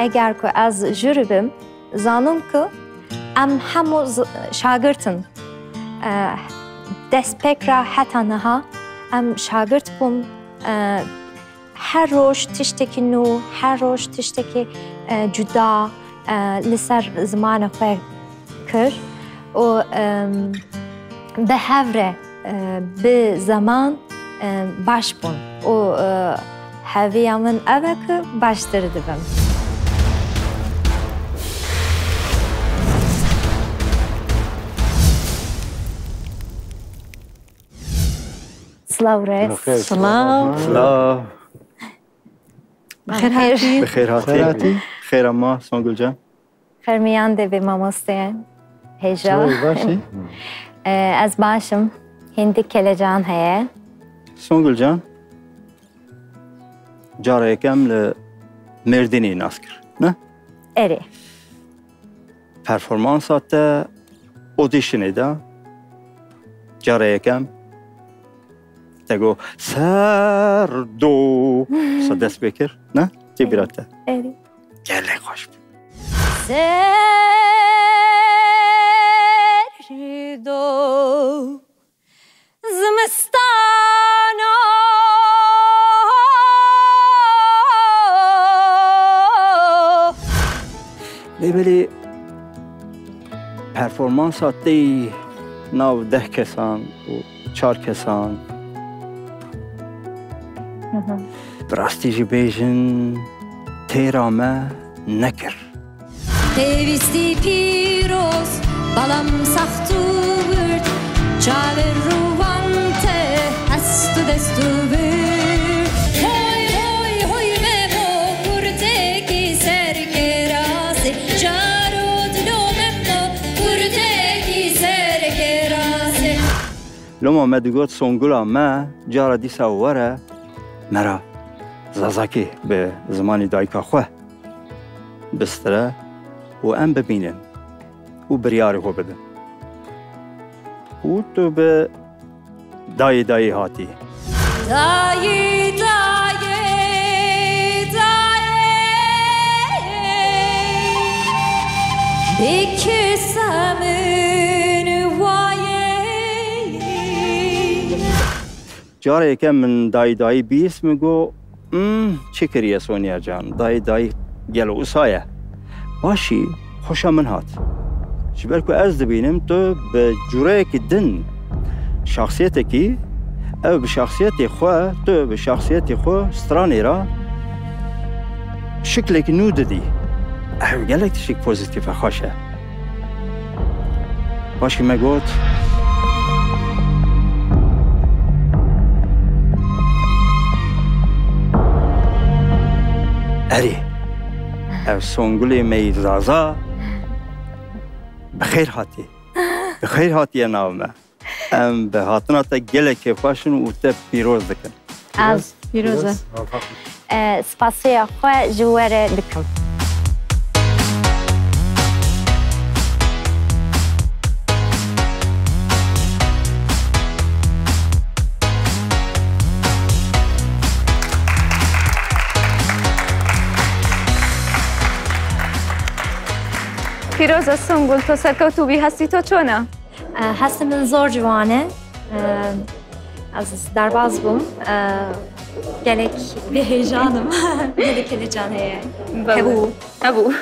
اگر که از جربم زانم که ام همو شاگردن دست پکر حتی نها ام شاگرد بوم هر روز تشتکی نو هر روز تشتکی جدا لسر زمان خواه کر و به هفره به زمان باش بون و هاوی من اوه که باشتر دبم. سلام رئیس. سلام. بخیر هاتی؟ بخیر هاتی. خیر اما سونگل جان. خیر میانده به ماموستین. هیجا. باشی؟ از باشم. هندی کل جان هست. سونگل جان. جاره کم ل مردینی ناسکر. نه؟ اره. پرفورمانسات اودیشنی دا. جاره کم. تگو سردو صدست بکر نه؟ چی بیراته؟ اره. گله خوش بود. سردو زمستانا لیبلی پرفورمانسات دی ناو 10 کسان و 4 کسان براستی بیجن تیرامه نکر پیوستی پیروز بالام ساختو برد چال روانته استو دستو برد هوی هوی هوی ممو پرتکی سرکراسی جارود لو ممو پرتکی سرکراسی لما مدوگات سونگولا ما جارا دی سواره مرا زازاکی به زمانی دایکا خواه بستره و ام ببینن و بریاری خو بدن و تو به دایی هاتی دایی دایی دایی بکسمن وایی جاره یکم من دایی بیس میگو چه کریه سونیا جان دایی گلو اسایه باشی خوشا من هات جبر که از دبینم تو به جوره که دن شخصیت کی او به شخصیت خواه تو به شخصیت خواه سترانی را شکل که نو دادی او گلک تشک پوزیتیف خوشه باشی مگوت اری او سونگولی میزازا بخیر هاتی نامه ام به هاتنا تا گله که پاشن و تا پیروز دکن از پیروزه سپاسی خواه جواره دکم پیروز سونگل تو سرکوتوبی هستی تو چونه؟ هست من زور جوانه از درباز بوم گلک به هیجانم گلک هیجانه هبو